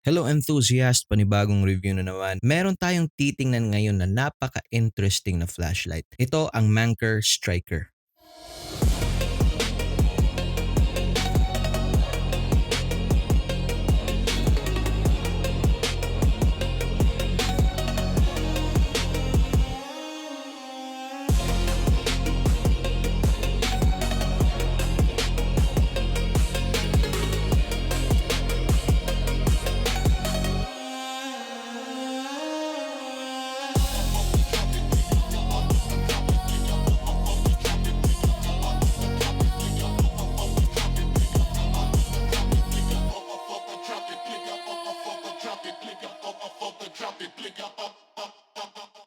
Hello enthusiast, panibagong review na naman. Meron tayong titingnan ngayon na napaka-interesting na flashlight. Ito ang Manker Striker.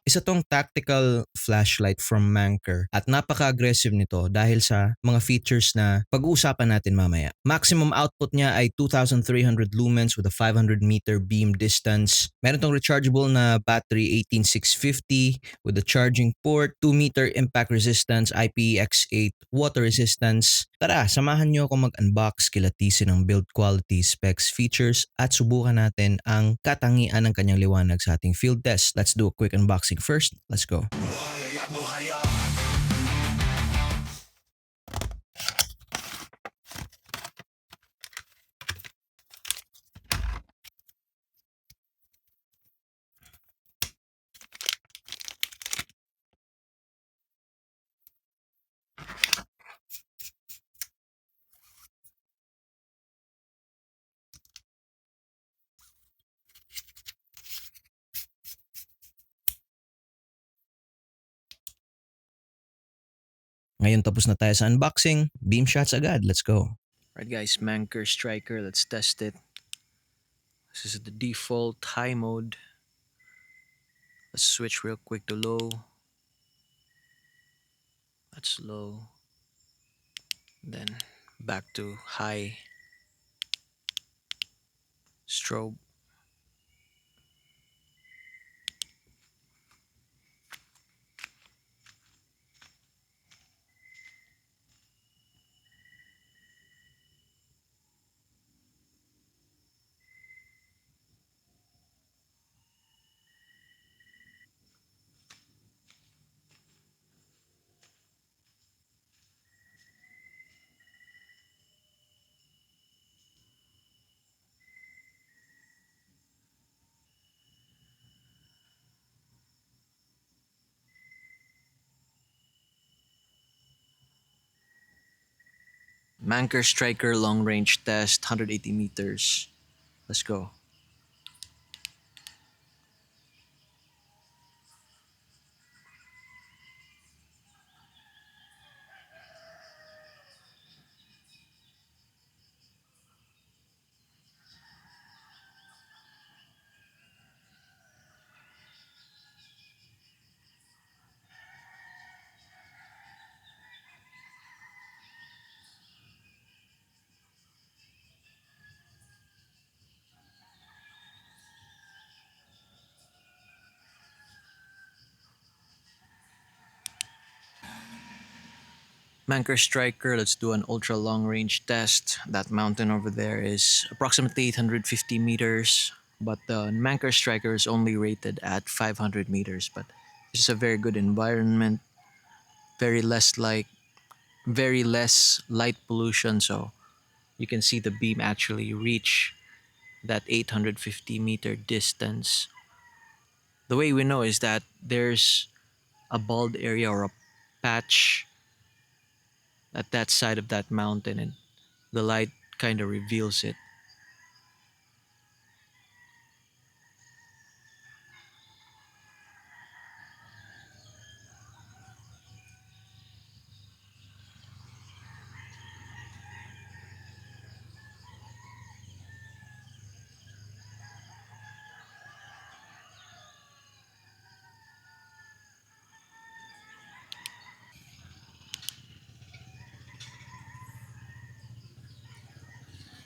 Isa tong tactical flashlight from Manker at napaka-aggressive nito dahil sa mga features na pag-uusapan natin mamaya. Maximum output niya ay 2,300 lumens with a 500 meter beam distance. Meron tong rechargeable na battery 18650 with a charging port, 2 meter impact resistance, IPX8 water resistance. Tara, samahan niyo ako mag-unbox, kilatisin ang build quality, specs, features at subukan natin ang katangian ng kanyang liwanag sa ating field test. Let's do a quick unboxing first. Let's go. Ngayon tapos na tayo sa unboxing. Beam shots agad. Let's go. Right guys, Manker Striker, let's test it. This is the default high mode. Let's switch real quick to low. That's low. Then back to high. Strobe. Manker Striker long range test, 180 meters. Let's go. Manker Striker, let's do an ultra long range test. That mountain over there is approximately 850 meters, but the Manker Striker is only rated at 500 meters. But this is a very good environment, very less light pollution, so you can see the beam actually reach that 850-meter distance. The way we know is that there's a bald area or a patch at that side of that mountain, and the light kind of reveals it.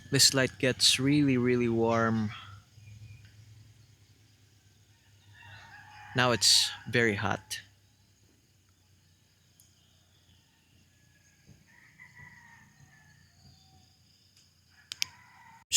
This light gets really warm. Now it's very hot.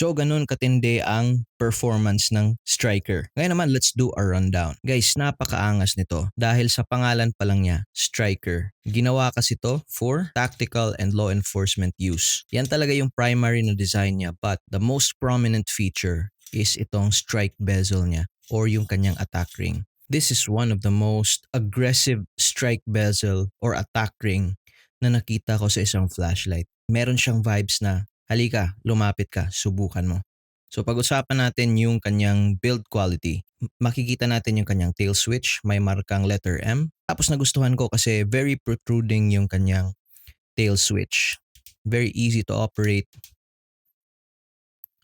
So ganun katindi ang performance ng striker. Ngayon naman, let's do a rundown. Guys, napakaangas nito dahil sa pangalan pa lang niya, striker. Ginawa kasi to for tactical and law enforcement use. Yan talaga yung primary na design niya, but the most prominent feature is itong strike bezel niya or yung kanyang attack ring. This is one of the most aggressive strike bezel or attack ring na nakita ko sa isang flashlight. Meron siyang vibes na halika, lumapit ka, subukan mo. So pag-usapan natin yung kanyang build quality. Makikita natin yung kanyang tail switch, may markang letter M. Tapos nagustuhan ko kasi very protruding yung kanyang tail switch. Very easy to operate.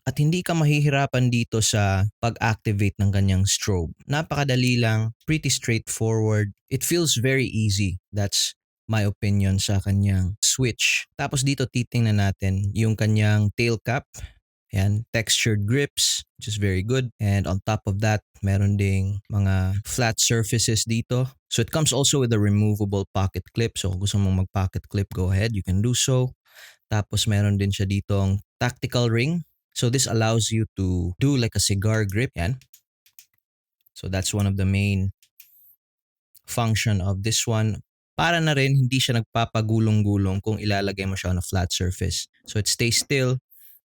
At hindi ka mahihirapan dito sa pag-activate ng kanyang strobe. Napakadali lang, pretty straightforward. It feels very easy. That's my opinion sa kanyang switch. Tapos dito titingnan natin yung kanyang tail cap. Ayan, textured grips, which is very good. And on top of that, meron ding mga flat surfaces dito. So it comes also with a removable pocket clip. So kung gusto mong mag-pocket clip, go ahead, you can do so. Tapos meron din siya ditong tactical ring. So this allows you to do like a cigar grip. Yan. So that's one of the main function of this one. Para na rin hindi siya nagpapagulong-gulong kung ilalagay mo siya on a flat surface. So it stays still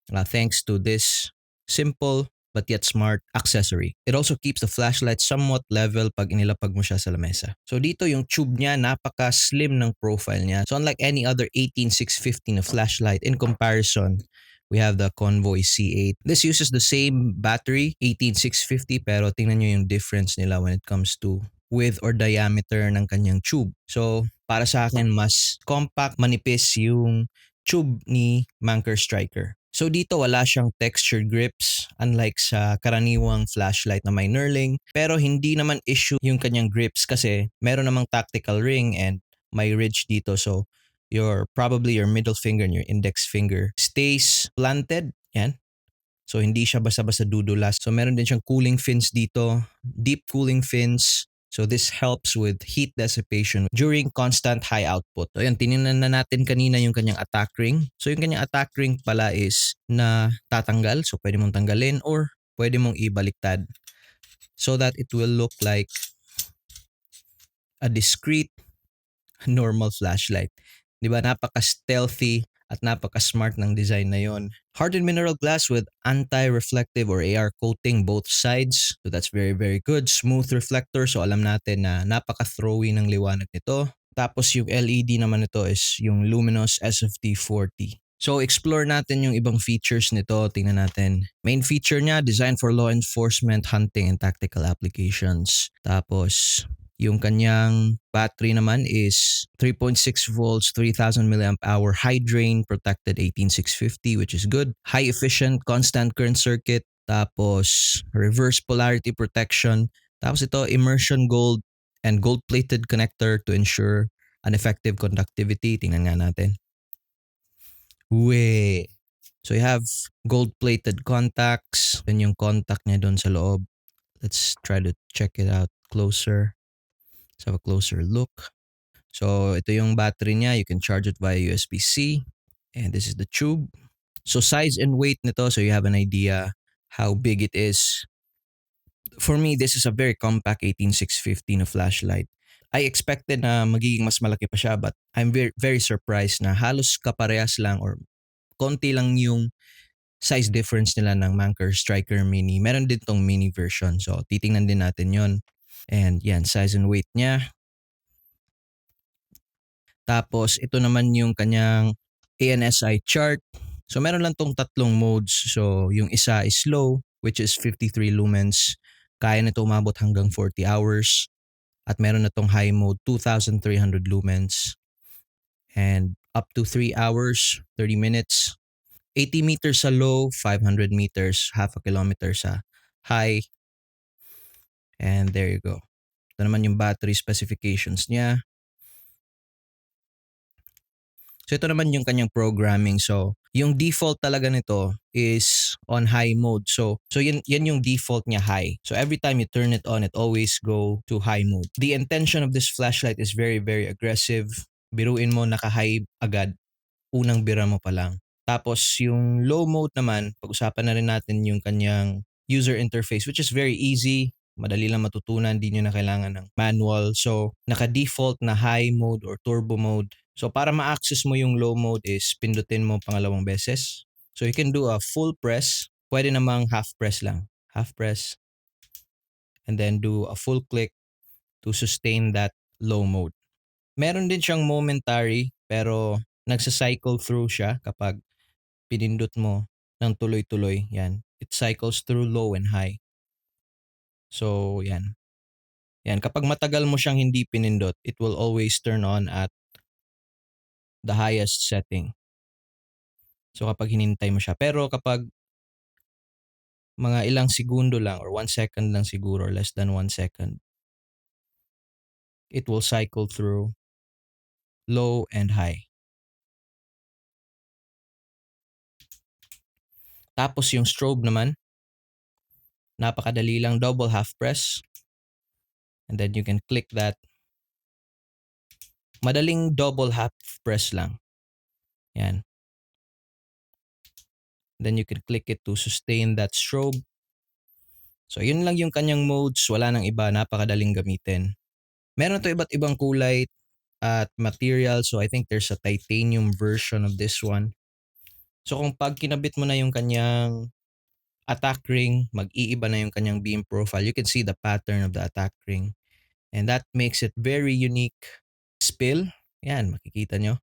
thanks to this simple but yet smart accessory. It also keeps the flashlight somewhat level pag inilapag mo siya sa lamesa. So dito yung tube niya, napaka-slim ng profile niya. So unlike any other 18650 na flashlight, in comparison, we have the Convoy C8. This uses the same battery, 18650, pero tingnan nyo yung difference nila when it comes to width or diameter ng kanyang tube. So para sa akin, mas compact, manipis yung tube ni Manker Striker. So dito wala siyang textured grips unlike sa karaniwang flashlight na may knurling. Pero hindi naman issue yung kanyang grips kasi meron namang tactical ring and may ridge dito. So probably your middle finger and your index finger stays planted. Yan. So hindi siya basta-basta dudulas. So meron din siyang cooling fins dito, deep cooling fins. So this helps with heat dissipation during constant high output. So yan, tinignan na natin kanina yung kanyang attack ring. So yung kanyang attack ring pala is na tatanggal. So pwede mong tanggalin or pwede mong ibaliktad so that it will look like a discrete normal flashlight. Di ba? Napaka-stealthy at napaka-smart ng design na yon. Hardened mineral glass with anti-reflective or AR coating both sides. So that's very, very good. Smooth reflector. So alam natin na napaka-throwy ng liwanag nito. Tapos yung LED naman nito is yung luminous SFT40. So explore natin yung ibang features nito. Tingnan natin. Main feature niya, designed for law enforcement, hunting, and tactical applications. Tapos yung kanyang battery naman is 3.6 volts, 3000 milliamp hour, high drain protected 18650, which is good. High efficient constant current circuit, tapos reverse polarity protection, tapos ito immersion gold and gold plated connector to ensure an effective conductivity. Tingnan nga natin. So you have gold plated contacts, then yung contact niya doon sa loob. Let's try to check it out closer. Let's have a closer look. So ito yung battery niya. You can charge it via USB-C. And this is the tube. So size and weight nito, so you have an idea how big it is. For me, this is a very compact 18650 na flashlight. I expected na magiging mas malaki pa siya, but I'm very, very surprised na halos kaparehas lang or konti lang yung size difference nila ng Manker Striker Mini. Meron din tong mini version. So titingnan din natin yon. And yan, size and weight niya. Tapos ito naman yung kanyang ANSI chart. So meron lang tong tatlong modes. So yung isa is slow, which is 53 lumens. Kaya na ito umabot hanggang 40 hours. At meron na tong high mode, 2,300 lumens. And up to 3 hours, 30 minutes. 80 meters sa low, 500 meters, half a kilometer sa high. And there you go. Ito naman yung battery specifications niya. So ito naman yung kanyang programming. So yung default talaga nito is on high mode. So yan yung default niya, high. So every time you turn it on, it always go to high mode. The intention of this flashlight is very, very aggressive. Biruin mo, naka-high agad. Unang bira mo pa lang. Tapos yung low mode naman, pag-usapan na rin natin yung kanyang user interface, which is very easy. Madali lang matutunan, di nyo na kailangan ng manual. So, naka-default na high mode or turbo mode. So, para ma-access mo yung low mode is pindutin mo pangalawang beses. So, you can do a full press. Pwede namang half press lang. Half press. And then do a full click to sustain that low mode. Meron din siyang momentary, pero nagsa-cycle through siya kapag pinindot mo ng tuloy-tuloy. Yan. It cycles through low and high. So, yan. Yan. Kapag matagal mo siyang hindi pinindot, it will always turn on at the highest setting. So, kapag hinintay mo siya. Pero kapag mga ilang segundo lang or 1 second lang siguro, less than 1 second, it will cycle through low and high. Tapos yung strobe naman, napakadali lang, double half press. And then you can click that. Madaling double half press lang. Yan. Then you can click it to sustain that strobe. So yun lang yung kanyang modes, wala nang iba, napakadaling gamitin. Meron to iba't ibang kulay at material, so I think there's a titanium version of this one. So kung pag kinabit mo na yung kanyang attack ring, mag-iiba na yung kanyang beam profile. You can see the pattern of the attack ring. And that makes it very unique. Spill, yan, makikita nyo.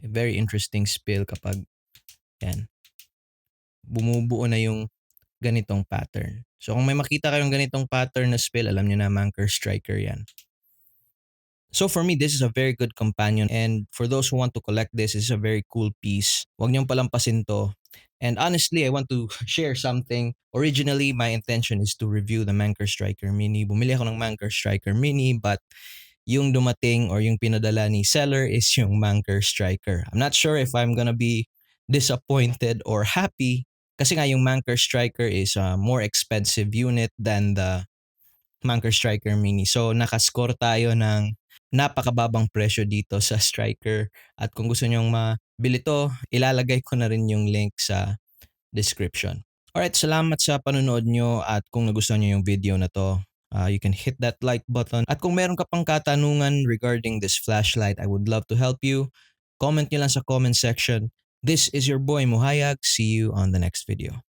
A very interesting spill kapag yan, bumubuo na yung ganitong pattern. So kung may makita kayong ganitong pattern na spill, alam nyo na Manker Striker yan. So for me, this is a very good companion, and for those who want to collect this is a very cool piece. Huwag niyong palampasin to. And honestly, I want to share something. Originally, my intention is to review the Manker Striker Mini. Bumili ako ng Manker Striker Mini, but yung dumating or yung pinadala ni seller is yung Manker Striker. I'm not sure if I'm gonna be disappointed or happy kasi nga yung Manker Striker is a more expensive unit than the Manker Striker Mini. So nakascore tayo ng napakababang presyo dito sa Striker. At kung gusto nyong mabili to, ilalagay ko na rin yung link sa description. Alright, salamat sa panonood nyo, at kung nagustuhan nyo yung video na to, you can hit that like button. At kung meron ka pang katanungan regarding this flashlight, I would love to help you. Comment nyo lang sa comment section. This is your boy Muhayag. See you on the next video.